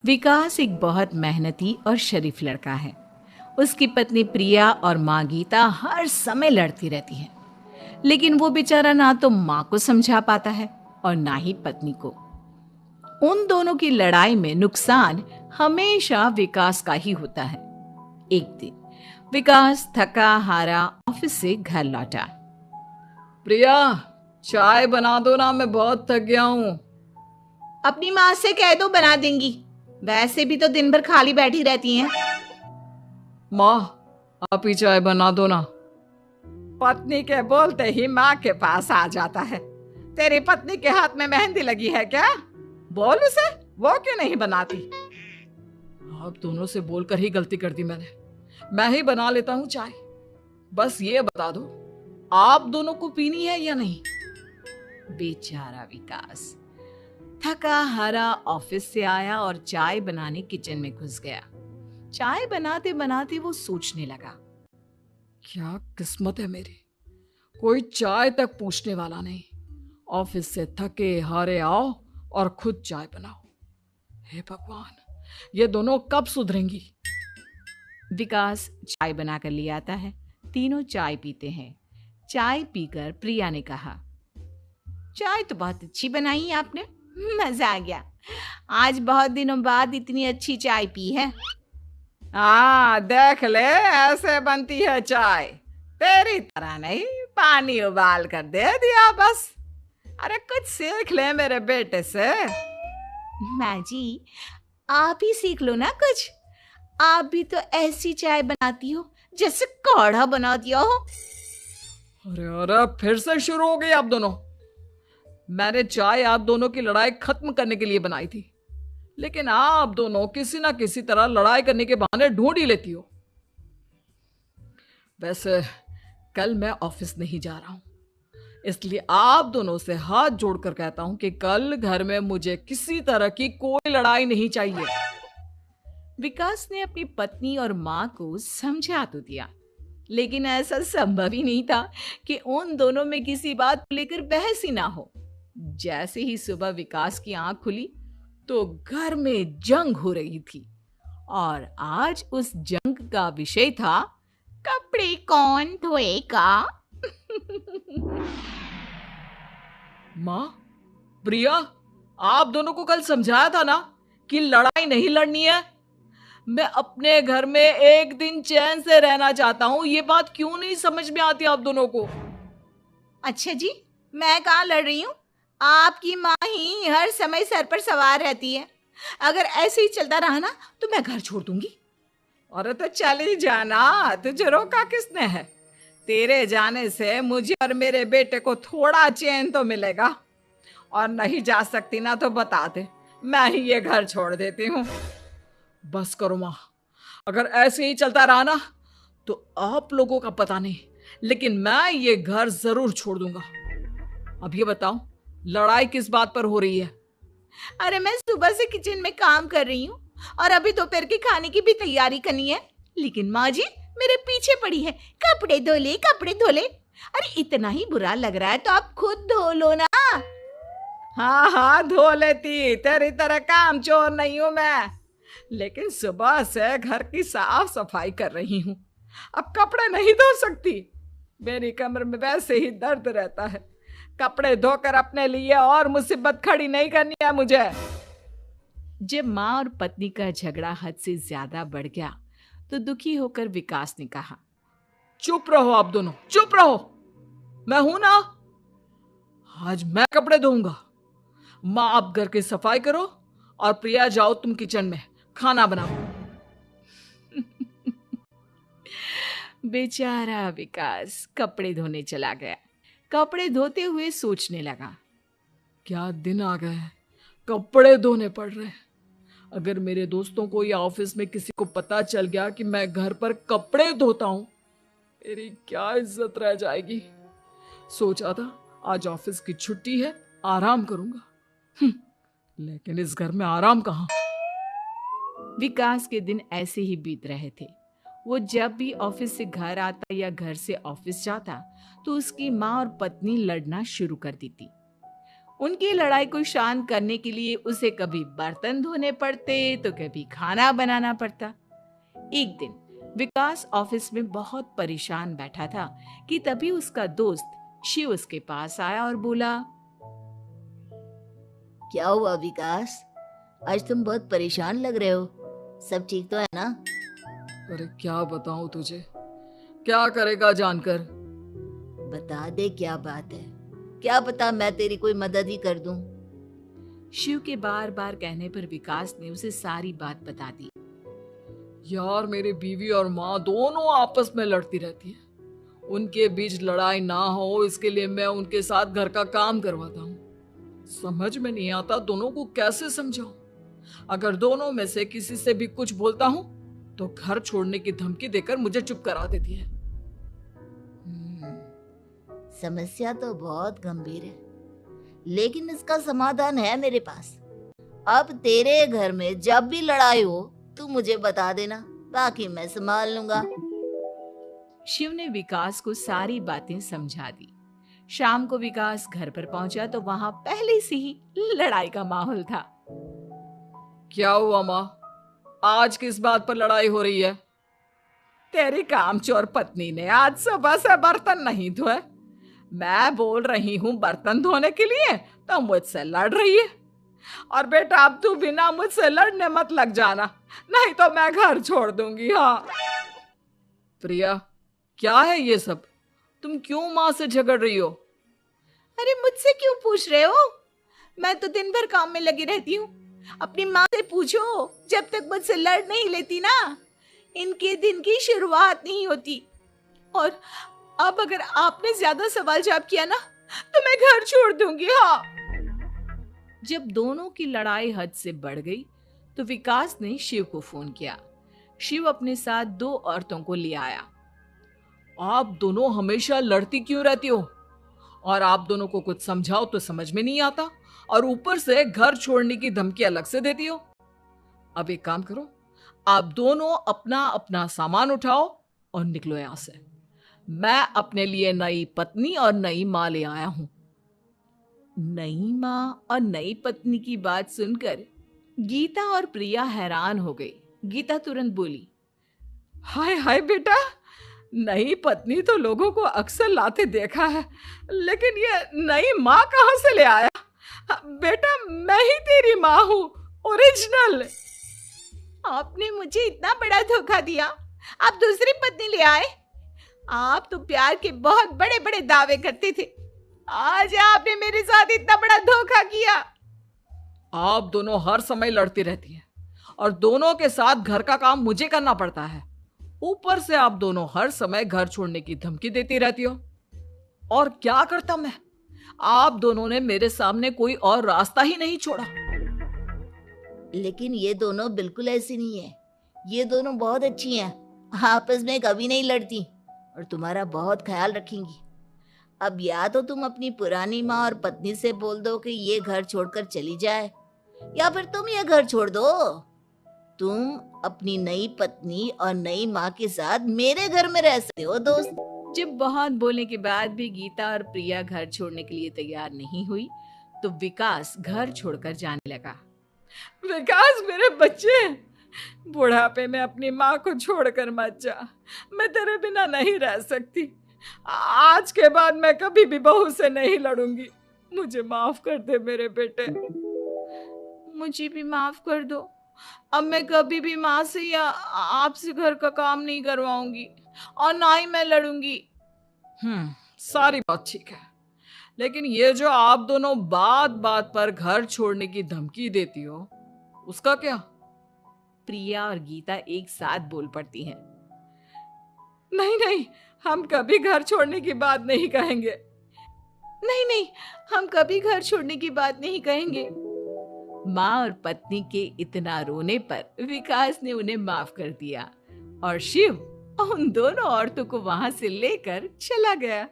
विकास एक बहुत मेहनती और शरीफ लड़का है। उसकी पत्नी प्रिया और माँ गीता हर समय लड़ती रहती है, लेकिन वो बेचारा ना तो माँ को समझा पाता है और ना ही पत्नी को। उन दोनों की लड़ाई में नुकसान हमेशा विकास का ही होता है। एक दिन विकास थका हारा ऑफिस से घर लौटा। प्रिया, चाय बना दो ना, मैं बहुत थक गया हूँ। अपनी माँ से कह दो, बना देंगी। वैसे भी तो दिन भर खाली बैठी रहती हैं। माँ, आप ही चाय बना दो ना। पत्नी के बोलते ही माँ के पास आ जाता है। तेरी पत्नी के हाथ में मेहंदी लगी है क्या? बोल उसे, वो क्यों नहीं बनाती? आप दोनों से बोलकर ही गलती कर दी मैंने। मैं ही बना लेता हूँ चाय। बस ये बता दो, आप दोनों को पीनी है या नहीं? बेचारा विकास थका हारा ऑफिस से आया और चाय बनाने किचन में घुस गया। चाय बनाते बनाते वो सोचने लगा, क्या किस्मत है मेरी, कोई चाय तक पूछने वाला नहीं। ऑफिस से थके हारे आओ और खुद चाय बनाओ। हे भगवान, ये दोनों कब सुधरेंगी? विकास चाय बनाकर ले आता है। तीनों चाय पीते हैं। चाय पीकर प्रिया ने कहा, चाय तो बहुत अच्छी बनाई है आपने, मजा आ गया। आज बहुत दिनों बाद इतनी अच्छी चाय पी है। हाँ, देख ले, ऐसे बनती है चाय। तेरी तरह नहीं, पानी उबाल कर दे दिया बस। अरे कुछ सीख ले मेरे बेटे से। माँ जी, आप ही सीख लो ना कुछ। आप भी तो ऐसी चाय बनाती हो जैसे काढ़ा बना दिया हो। अरे अरे, फिर से शुरू हो गई आप दोनों। मैंने चाय आप दोनों की लड़ाई खत्म करने के लिए बनाई थी, लेकिन आप दोनों किसी ना किसी तरह लड़ाई करने के बहाने ढूंढ ही लेती हो। वैसे कल मैं ऑफिस नहीं जा रहा हूं, इसलिए आप दोनों से हाथ जोड़कर कहता हूं कि कल घर में मुझे किसी तरह की कोई लड़ाई नहीं चाहिए। विकास ने अपनी पत्नी और माँ को समझा तो दिया, लेकिन ऐसा संभव ही नहीं था कि उन दोनों में किसी बात को लेकर बहस ही ना हो। जैसे ही सुबह विकास की आंख खुली तो घर में जंग हो रही थी, और आज उस जंग का विषय था, कपड़े कौन धोएगा। माँ, प्रिया, आप दोनों को कल समझाया था ना कि लड़ाई नहीं लड़नी है। मैं अपने घर में एक दिन चैन से रहना चाहता हूँ। ये बात क्यों नहीं समझ में आती आप दोनों को? अच्छा जी, मैं कहाँ लड़ रही हूँ? आपकी माँ ही हर समय सर पर सवार रहती है। अगर ऐसे ही चलता रहा ना तो मैं घर छोड़ दूंगी। अरे तो चली जाना, तुझे रोका किसने है? तेरे जाने से मुझे और मेरे बेटे को थोड़ा चैन तो मिलेगा। और नहीं जा सकती ना तो बता दे, मैं ही ये घर छोड़ देती हूँ। बस करो माँ, अगर ऐसे ही चलता रहा ना तो आप लोगों का पता नहीं, लेकिन मैं ये घर जरूर छोड़ दूंगा। अब ये बताओ, लड़ाई किस बात पर हो रही है? अरे मैं सुबह से किचन में काम कर रही हूँ और अभी दोपहर के खाने की भी तैयारी करनी है, लेकिन माँ जी मेरे पीछे पड़ी है, कपड़े धो ले कपड़े धो ले। अरे इतना ही बुरा लग रहा है तो आप खुद धो लो ना। हाँ हाँ, धो लेती, तेरी तरह काम चोर नहीं हूं मैं। लेकिन सुबह से घर की साफ सफाई कर रही हूँ, अब कपड़े नहीं धो सकती। मेरी कमर में वैसे ही दर्द रहता है। कपड़े धोकर अपने लिए और मुसीबत खड़ी नहीं करनी है मुझे। जब माँ और पत्नी का झगड़ा हद से ज्यादा बढ़ गया तो दुखी होकर विकास ने कहा, चुप रहो आप दोनों, चुप रहो। मैं हूं ना, आज मैं कपड़े धोऊंगा। माँ, आप घर की सफाई करो और प्रिया, जाओ तुम किचन में खाना बनाओ। बेचारा विकास कपड़े धोने चला गया। कपड़े धोते हुए सोचने लगा, क्या दिन आ गए हैं, कपड़े धोने पड़ रहे हैं। अगर मेरे दोस्तों को या ऑफिस में किसी को पता चल गया कि मैं घर पर कपड़े धोता हूं, मेरी क्या इज्जत रह जाएगी। सोचा था आज ऑफिस की छुट्टी है, आराम करूंगा। लेकिन इस घर में आराम कहाँ। विकास के दिन ऐसे ही बीत रहे थे। वो जब भी ऑफिस से घर आता या घर से ऑफिस जाता तो उसकी माँ और पत्नी लड़ना शुरू कर देती। उनकी लड़ाई को शांत करने के लिए उसे कभी बर्तन धोने पड़ते तो कभी खाना बनाना पड़ता। एक दिन विकास ऑफिस में बहुत परेशान बैठा था कि तभी उसका दोस्त शिव उसके पास आया और बोला, क्या हुआ विकास? आज तुम बहुत परेशान लग रहे हो। सब ठीक तो है ना? अरे क्या बताऊं तुझे, क्या करेगा जानकर। बता दे क्या बात है। क्या पता मैं तेरी कोई मदद ही कर दूं। शिव के बार बार कहने पर विकास ने उसे सारी बात बता दी। यार मेरी बीवी और माँ दोनों आपस में लड़ती रहती है। उनके बीच लड़ाई ना हो इसके लिए मैं उनके साथ घर का काम करवाता हूँ। समझ में नहीं आता दोनों को कैसे समझाऊं। अगर दोनों में से किसी से भी कुछ बोलता हूँ तो घर छोड़ने की धमकी देकर मुझे चुप करा देती है। समस्या तो बहुत गंभीर है, लेकिन इसका समाधान है मेरे पास। अब तेरे घर में जब भी लड़ाई हो तू मुझे बता देना, बाकी मैं संभाल लूंगा। शिव ने विकास को सारी बातें समझा दी। शाम को विकास घर पर पहुंचा तो वहां पहले से ही लड़ाई का माहौल था। क्या हुआ माँ, आज किस बात पर लड़ाई हो रही है? तेरी कामचोर पत्नी ने आज सुबह से बर्तन नहीं धोए। मैं बोल रही हूँ बर्तन धोने के लिए तो मुझसे लड़ रही है। और बेटा अब तू बिना मुझसे लड़ने मत लग जाना, नहीं तो मैं घर छोड़ दूंगी। हाँ प्रिया, क्या है ये सब? तुम क्यों माँ से झगड़ रही हो? अरे मुझसे क्यों पूछ रहे हो? मैं तो दिन भर काम में लगी रहती हूँ। अपनी माँ से पूछो, जब तक मुझसे लड़ नहीं लेती ना इनके दिन की शुरुआत नहीं होती। और अब अगर आपने ज्यादा सवाल जवाब किया ना तो मैं घर छोड़ दूंगी। हाँ। जब दोनों की लड़ाई हद से बढ़ गई तो विकास ने शिव को फोन किया। शिव अपने साथ 2 औरतों को ले आया। आप दोनों हमेशा लड़ती क्यों रहती हो? और आप दोनों को कुछ समझाओ तो समझ में नहीं आता, और ऊपर से घर छोड़ने की धमकी अलग से देती हो। अब एक काम करो, आप दोनों अपना अपना सामान उठाओ और निकलो यहां से। मैं अपने लिए नई पत्नी और नई माँ ले आया हूं। नई माँ और नई पत्नी की बात सुनकर गीता और प्रिया हैरान हो गई। गीता तुरंत बोली, हाय हाय बेटा, नई पत्नी तो लोगों को अक्सर लाते देखा है, लेकिन ये नई माँ कहाँ से ले आया? बेटा मैं ही तेरी माँ हूँ, ओरिजिनल। आपने मुझे इतना बड़ा धोखा दिया, आप दूसरी पत्नी ले आए। आप तो प्यार के बहुत बड़े बड़े दावे करते थे, आज आपने मेरे साथ इतना बड़ा धोखा किया। आप दोनों हर समय लड़ती रहती हैं और दोनों के साथ घर का काम मुझे करना पड़ता है। ऊपर से आप दोनों हर समय घर छोड़ने की धमकी देती रहती हो। और क्या करता मैं? आप दोनों ने मेरे सामने कोई और रास्ता ही नहीं छोड़ा। लेकिन ये दोनों बिल्कुल ऐसी नहीं है। ये दोनों बहुत अच्छी हैं, आपस में कभी नहीं लड़ती और तुम्हारा बहुत ख्याल रखेंगी। अब या तो तुम अपनी पुरानी माँ और पत्नी से बोल दो कि ये घर छोड़कर चली जाए, या फिर तुम ये घर छोड़ दो। तुम अपनी नई पत्नी और नई माँ के साथ मेरे घर में रह सकते हो दोस्त। जब बहुत बोलने के बाद भी गीता और प्रिया घर छोड़ने के लिए तैयार नहीं हुई तो विकास घर छोड़कर जाने लगा। विकास मेरे बच्चे, बुढ़ापे में अपनी माँ को छोड़कर मत जा। मैं तेरे बिना नहीं रह सकती। आज के बाद मैं कभी भी बहू से नहीं लड़ूंगी। मुझे माफ कर दे मेरे बेटे। मुझे भी माफ कर दो। अब मैं कभी भी माँ से या आपसे घर का काम नहीं करवाऊंगी और ना ही मैं लड़ूंगी। सारी बात ठीक है, लेकिन ये जो आप दोनों बात बात पर घर छोड़ने की धमकी देती हो, उसका क्या? प्रिया और गीता एक साथ बोल पड़ती हैं। नहीं नहीं, हम कभी घर छोड़ने की बात नहीं कहेंगे। नहीं नहीं, हम कभी घर छोड़ने की बात नहीं कहेंगे। माँ और पत्नी के इतना रोने पर विकास ने उन्हें माफ कर दिया और शिव उन दोनों औरतों को वहां से लेकर चला गया।